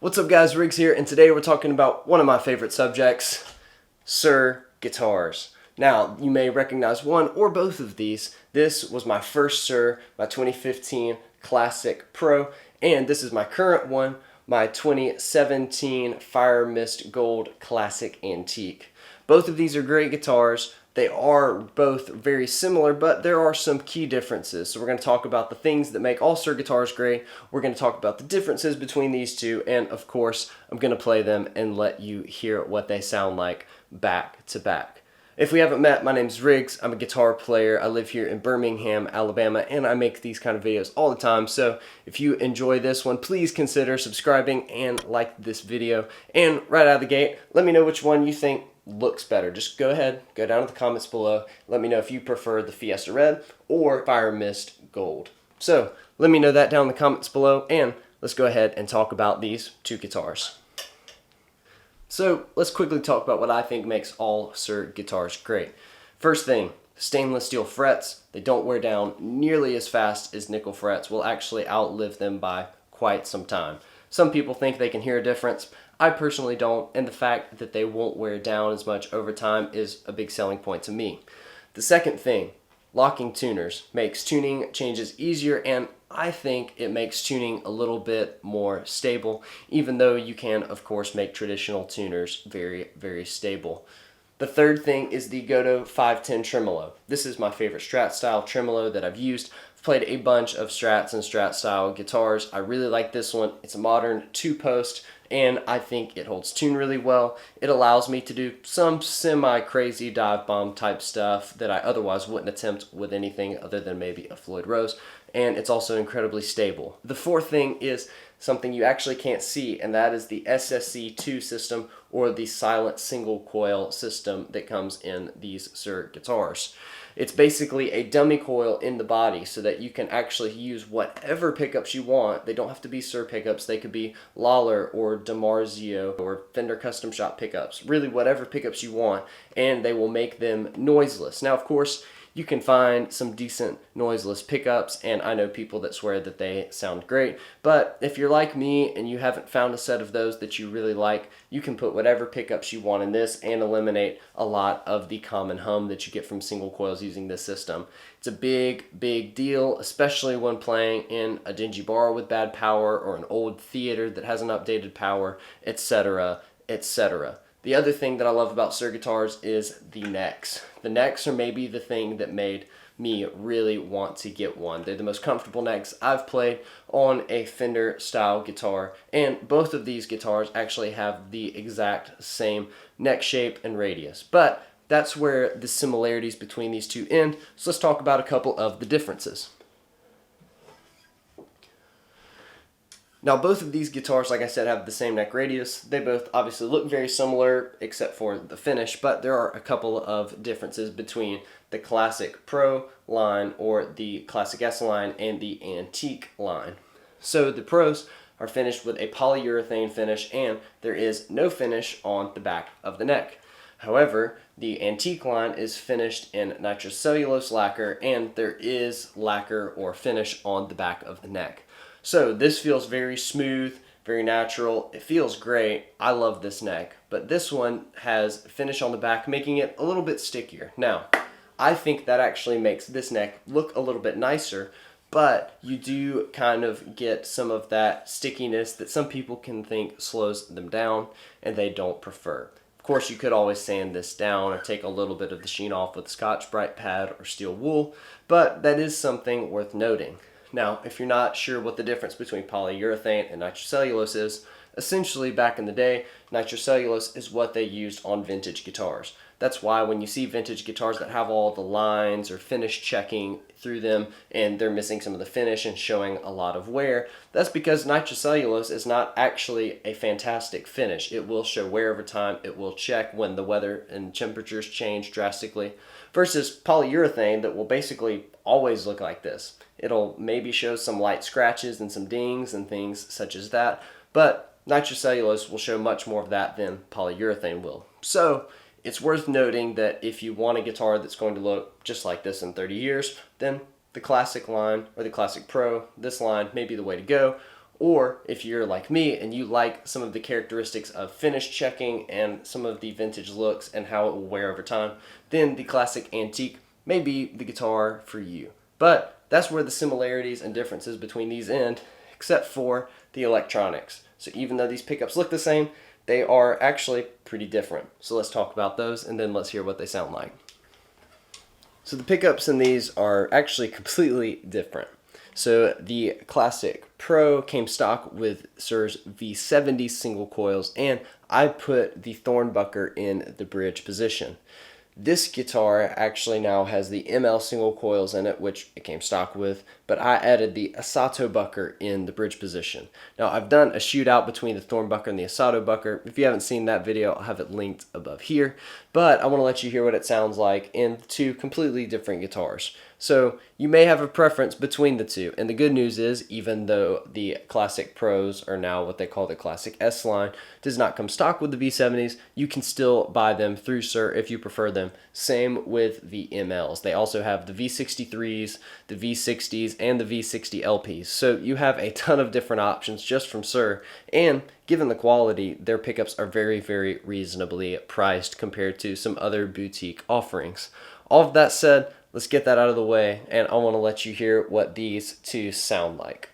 What's up guys, Riggs here, and today we're talking about one of my favorite subjects, Suhr guitars. Now, you may recognize one or both of these. This was my first Suhr, my 2015 Classic Pro, and this is my current one, my 2017 Fire Mist Gold Classic Antique. Both of these are great guitars. They are both very similar, but there are some key differences. So we're going to talk about the things that make all Suhr guitars great. We're going to talk about the differences between these two, and of course, I'm going to play them and let you hear what they sound like back to back. If we haven't met, my name's Riggs. I'm a guitar player. I live here in Birmingham, Alabama, and I make these kind of videos all the time. So if you enjoy this one, please consider subscribing and like this video. And right out of the gate, let me know which one you think looks better. Just go ahead, go down to the comments below. Let me know if you prefer the Fiesta Red or Fire Mist Gold. So let me know that down in the comments below, and let's go ahead and talk about these two guitars. So let's quickly talk about what I think makes all Suhr guitars great. First thing, stainless steel frets. They don't wear down nearly as fast as nickel frets. We'll actually outlive them by quite some time. Some people think they can hear a difference. I personally don't, and the fact that they won't wear down as much over time is a big selling point to me. The second thing, locking tuners makes tuning changes easier, and I think it makes tuning a little bit more stable, even though you can, of course, make traditional tuners very, very stable. The third thing is the Goto 510 tremolo. This is my favorite Strat style tremolo that I've used. I've played a bunch of Strats and Strat style guitars. I really like this one. It's a modern two-post, and I think it holds tune really well. It allows me to do some semi-crazy dive bomb type stuff that I otherwise wouldn't attempt with anything other than maybe a Floyd Rose, and it's also incredibly stable. The fourth thing is something you actually can't see, and that is the SSC2 system, or the silent single coil system that comes in these Suhr guitars. It's basically a dummy coil in the body so that you can actually use whatever pickups you want. They don't have to be Suhr pickups. They could be Lawler or DiMarzio or Fender Custom Shop pickups. Really whatever pickups you want, and they will make them noiseless. Now, of course, you can find some decent noiseless pickups, and I know people that swear that they sound great, but if you're like me and you haven't found a set of those that you really like, you can put whatever pickups you want in this and eliminate a lot of the common hum that you get from single coils using this system. It's a big, big deal, especially when playing in a dingy bar with bad power or an old theater that hasn't updated power, etc., etc. The other thing that I love about Suhr guitars is the necks. The necks are maybe the thing that made me really want to get one. They're the most comfortable necks I've played on a Fender style guitar, and both of these guitars actually have the exact same neck shape and radius. But that's where the similarities between these two end, so let's talk about a couple of the differences. Now, both of these guitars, like I said, have the same neck radius. They both obviously look very similar except for the finish, but there are a couple of differences between the Classic Pro line or the Classic S line and the Antique line. So the Pros are finished with a polyurethane finish, and there is no finish on the back of the neck. However, the Antique line is finished in nitrocellulose lacquer, and there is lacquer or finish on the back of the neck. So this feels very smooth, very natural. It feels great. I love this neck. But this one has finish on the back, making it a little bit stickier. Now, I think that actually makes this neck look a little bit nicer, but you do kind of get some of that stickiness that some people can think slows them down and they don't prefer. Of course, you could always sand this down or take a little bit of the sheen off with Scotch-Brite pad or steel wool, but that is something worth noting. Now, if you're not sure what the difference between polyurethane and nitrocellulose is, essentially back in the day, nitrocellulose is what they used on vintage guitars. That's why when you see vintage guitars that have all the lines or finish checking through them and they're missing some of the finish and showing a lot of wear, that's because nitrocellulose is not actually a fantastic finish. It will show wear over time. It will check when the weather and temperatures change drastically, versus polyurethane that will basically always look like this. It'll maybe show some light scratches and some dings and things such as that, but nitrocellulose will show much more of that than polyurethane will. So it's worth noting that if you want a guitar that's going to look just like this in 30 years, then the Classic line or the Classic Pro, this line may be the way to go. Or if you're like me and you like some of the characteristics of finish checking and some of the vintage looks and how it will wear over time, then the classic antique may be the guitar for you. But that's where the similarities and differences between these end, except for the electronics. So even though these pickups look the same, they are actually pretty different. So let's talk about those and then let's hear what they sound like. So the pickups in these are actually completely different. So the Classic Pro came stock with Suhr's V70 single coils, and I put the Thornbucker in the bridge position. This guitar actually now has the ML single coils in it, which it came stock with, but I added the Asato Bucker in the bridge position. Now I've done a shootout between the Thornbucker and the Asato Bucker. If you haven't seen that video, I'll have it linked above here, but I want to let you hear what it sounds like in two completely different guitars. So you may have a preference between the two, and the good news is, even though the Classic Pros are now what they call the Classic S line, does not come stock with the V70s, you can still buy them through Suhr if you prefer them. Same with the MLs. They also have the V63s, the V60s, and the V60 LPs. So you have a ton of different options just from Suhr, and given the quality, their pickups are very, very reasonably priced compared to some other boutique offerings. All of that said, let's get that out of the way, and I want to let you hear what these two sound like.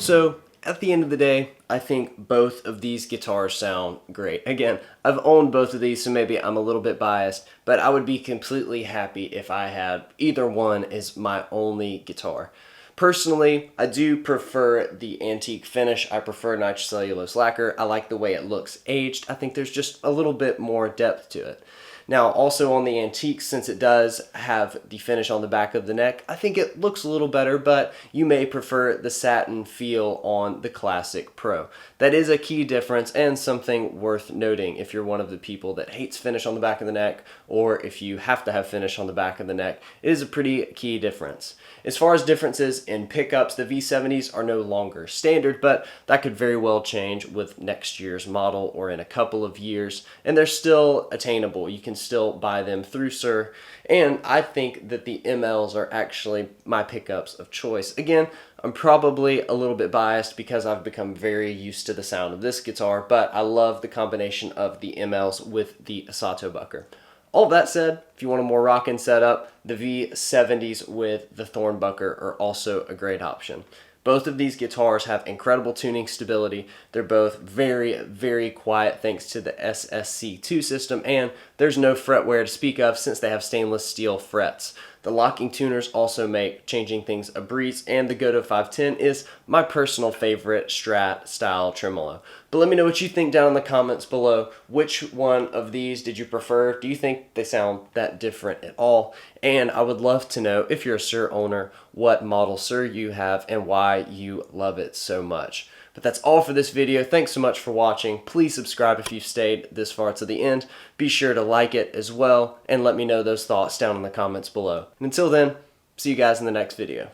So at the end of the day, I think both of these guitars sound great. Again, I've owned both of these, so maybe I'm a little bit biased, but I would be completely happy if I had either one as my only guitar. Personally, I do prefer the antique finish. I prefer nitrocellulose lacquer. I like the way it looks aged. I think there's just a little bit more depth to it. Now, also on the antique, since it does have the finish on the back of the neck, I think it looks a little better, but you may prefer the satin feel on the Classic Pro. That is a key difference and something worth noting if you're one of the people that hates finish on the back of the neck, or if you have to have finish on the back of the neck. It is a pretty key difference. As far as differences in pickups, the V70s are no longer standard, but that could very well change with next year's model or in a couple of years, and they're still attainable. You can still buy them through Suhr, and I think that the MLs are actually my pickups of choice. Again, I'm probably a little bit biased because I've become very used to the sound of this guitar, but I love the combination of the MLs with the Asato Bucker. All that said, if you want a more rockin' setup, the V70s with the Thornbucker are also a great option. Both of these guitars have incredible tuning stability. They're both very, very quiet thanks to the SSC2 system, and there's no fretwear to speak of since they have stainless steel frets. The locking tuners also make changing things a breeze, and the Goto 510 is my personal favorite Strat style tremolo. But let me know what you think down in the comments below. Which one of these did you prefer? Do you think they sound that different at all? And I would love to know, if you're a Suhr owner, what model Suhr you have and why you love it so much. But that's all for this video. Thanks so much for watching. Please subscribe if you've stayed this far to the end. Be sure to like it as well, and let me know those thoughts down in the comments below. And until then, see you guys in the next video.